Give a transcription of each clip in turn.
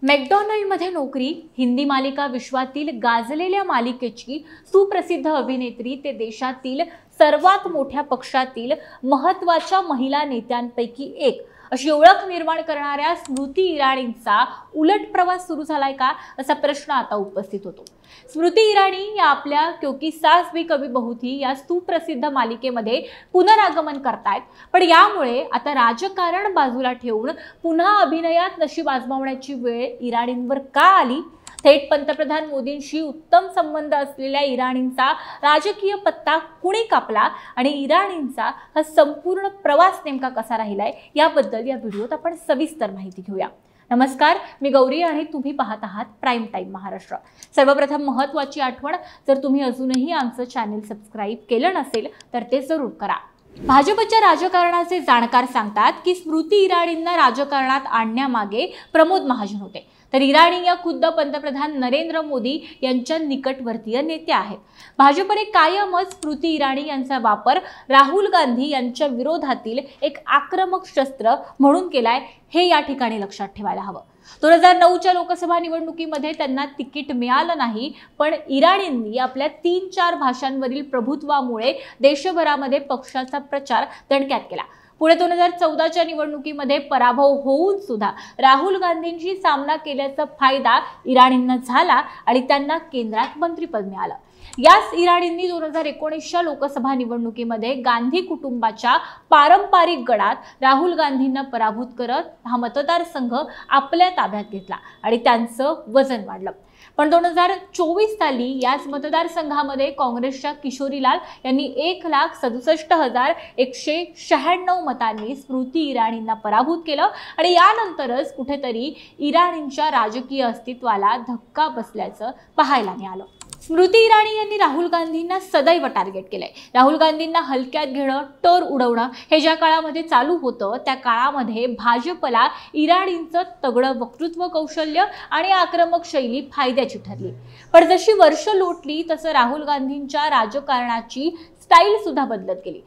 मॅकडॉनल्डमध्ये नोकरी, हिंदी मालिका विश्वातील गाजलेल्या मालिकेची सुप्रसिद्ध अभिनेत्री ते देशातील सर्वात मोठ्या पक्षातील महत्त्वाच्या महिला नेत्यांपैकी एक अशी ओळख निर्माण करणाऱ्या स्मृती इराणींचा उलट प्रवास सुरू झालाय का असा प्रश्न आता उपस्थित होतो। स्मृती इराणी या आपल्या क्योंकि सास भी कभी बहू थी या सुप्रसिद्ध मालिकेमध्ये पुनरागमन करतायत, पण यामुळे आता राजकारण बाजूला ठेवून पुन्हा अभिनयात नशीब आजमावण्याची वेळ इराणींवर का आली? थेट पंतप्रधान मोदींशी उत्तम संबंध असलेल्या इराणींचा राजकीय पत्ता कुणी कापला आणि इराणींचा हा संपूर्ण प्रवास नेमका कसा राहिलाय याबद्दल या व्हिडिओत आपण सविस्तर माहिती घेऊया। नमस्कार, मी गौरी आणि तुम्ही पाहत आहात प्राइम टाइम महाराष्ट्र। सर्वप्रथम महत्त्वाची आठवण, जर तुम्ही अजूनही आमचं चॅनल सबस्क्राइब केलं नसेल तर ते जरूर करा। भाजपच्या राजकारणाचे जाणकार सांगतात की स्मृती इराणींना राजकारणात आणण्यामागे प्रमोद महाजन होते, तर इराणी या खुद्द पंतप्रधान नरेंद्र मोदी यांच्या निकटवर्तीय नेत्या आहेत। भाजपने कायमच स्मृती इराणी यांचा वापर राहुल गांधी यांच्या विरोधातील एक आक्रमक शस्त्र म्हणून केलाय, हे या ठिकाणी लक्षात ठेवायला हवं। 2009च्या लोकसभा निवडणुकीमध्ये त्यांना तिकीट मिळालं नाही, पण इराणींनी आपल्या 3-4 भाषांवरील प्रभुत्वामुळे देशभरामध्ये पक्षाचा प्रचार दणक्यात केला। पुढे 2014च्या निवडणुकीमध्ये पराभव होऊन सुद्धा राहुल गांधींशी सामना केल्याचा फायदा इराणींना झाला आणि त्यांना केंद्रात मंत्रिपद मिळालं। याच इराणींनी 2019च्या लोकसभा निवडणुकीमध्ये गांधी कुटुंबाच्या पारंपरिक गडात राहुल गांधींना पराभूत करत हा मतदारसंघ आपल्या ताब्यात घेतला आणि त्यांचं वजन वाढलं। पण 2024 साली याच मतदारसंघामध्ये काँग्रेसच्या किशोरीलाल यांनी 1,67,196 मतांनी स्मृती इराणींना पराभूत केलं आणि यानंतरच कुठेतरी इराणींच्या राजकीय अस्तित्वाला धक्का बसल्याचं पाहायला मिळालं। स्मृती इराणी यांनी राहुल गांधींना सदैव टार्गेट केलंय। राहुल गांधींना हलक्यात घेणं, टर उडवणं हे ज्या काळामध्ये चालू होतं त्या काळामध्ये भाजपला इराणींचं तगडं वक्तृत्व कौशल्य आणि आक्रमक शैली फायद्याची ठरली। पण जशी वर्ष लोटली तसं राहुल गांधींच्या राजकारणाची स्टाईल सुद्धा बदलत गेली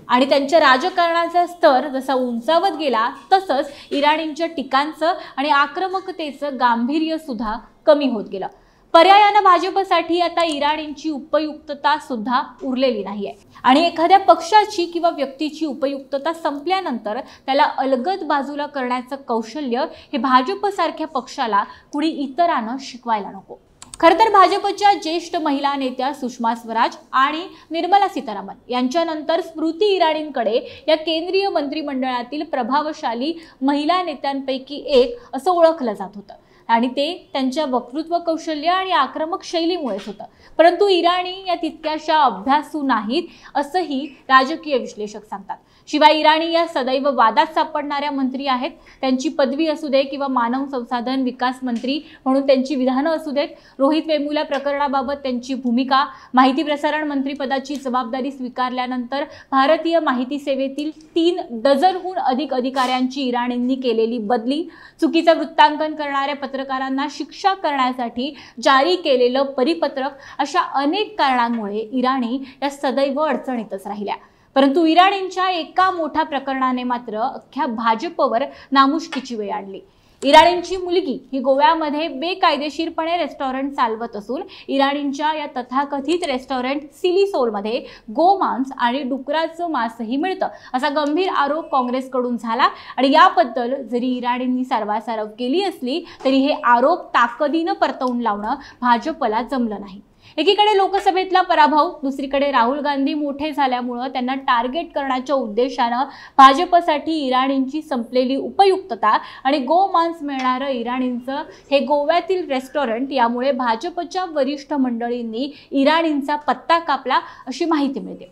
आणि त्यांच्या राजकारणाचा स्तर जसा उंचावत गेला तसंच इराणींच्या टीकांचं आणि आक्रमकतेचं गांभीर्य सुद्धा कमी होत गेलं। पर्यायाने भाजपसाठी आता इराणींची उपयुक्तता सुद्धा उरलेली नाहीये आणि एखाद्या पक्षाची किंवा व्यक्तीची उपयुक्तता संपल्यानंतर त्याला अलगद बाजूला करण्याचं कौशल्य हे भाजपसारख्या पक्षाला कुणी इतरांना शिकवायला नको। खरं तर भाजपच्या ज्येष्ठ महिला नेत्या सुषमा स्वराज आणि निर्मला सीतारामन यांच्यानंतर स्मृती इराणींकडे या केंद्रीय मंत्रिमंडळातील प्रभावशाली महिला नेत्यांपैकी एक असं ओळखलं जात होतं आणि ते त्यांच्या वक्तृत्व कौशल्य आणि आक्रमक शैलीमुळेच होतं। परंतु इराणी या तितक्याशा अभ्यासू नाहीत असंही राजकीय विश्लेषक सांगतात। शिवाय इराणी या सदैव वादात सापडणाऱ्या मंत्री आहेत। त्यांची पदवी असू दे किंवा मानव संसाधन विकास मंत्री म्हणून त्यांची विधानं असू देत, रोहित वेमुला प्रकरणाबाबत त्यांची भूमिका, माहिती प्रसारण मंत्री पदाची जबाबदारी स्वीकारल्यानंतर भारतीय माहिती सेवेतील 3 डझनहून अधिक अधिकाऱ्यांची इराणींनी केलेली बदली, चुकीचं वृत्तांकन करणाऱ्या पत्रकारांना शिक्षा करण्यासाठी जारी केलेलं परिपत्रक, अशा अनेक कारणांमुळे इराणी या सदैव अडचणीतच राहिल्या। परंतु इराणींच्या एका मोठ्या प्रकरणाने मात्र अख्ख्या भाजपवर नामुष्कीची वेळ आणली। इराणींची मुलगी ही गोव्यामध्ये बेकायदेशीरपणे रेस्टॉरंट चालवत असून इराणींच्या या तथाकथित रेस्टॉरंट सिली सोलमध्ये गोमांस आणि डुकराचं मांसही मिळतं असा गंभीर आरोप काँग्रेसकडून झाला आणि याबद्दल जरी इराणींनी सारवासारव केली असली तरी हे आरोप ताकदीनं परतवून लावणं भाजपला जमलं नाही। एकीकडे लोकसभेतला पराभव, दुसरीकडे राहुल गांधी मोठे झाल्यामुळे त्यांना टार्गेट करण्याच्या उद्देशानं भाजपसाठी इराणींची संपलेली उपयुक्तता आणि गोमांस मिळणारं इराणींचं हे गोव्यातील रेस्टॉरंट यामुळे भाजपच्या वरिष्ठ मंडळींनी इराणींचा पत्ता कापला अशी माहिती मिळते।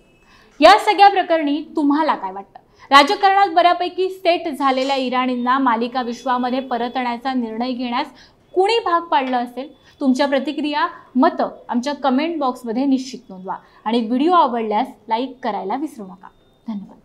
या सगळ्या प्रकरणी तुम्हाला काय वाटतं? राजकारणात बऱ्यापैकी सेट झालेल्या इराणींना मालिका विश्वामध्ये परतण्याचा निर्णय घेण्यास कुणी भाग पाडलं असेल? तुमच्या प्रतिक्रिया, मतं आमच्या कमेंट बॉक्समध्ये निश्चित नोंदवा आणि व्हिडिओ आवडल्यास लाईक करायला विसरू नका। धन्यवाद।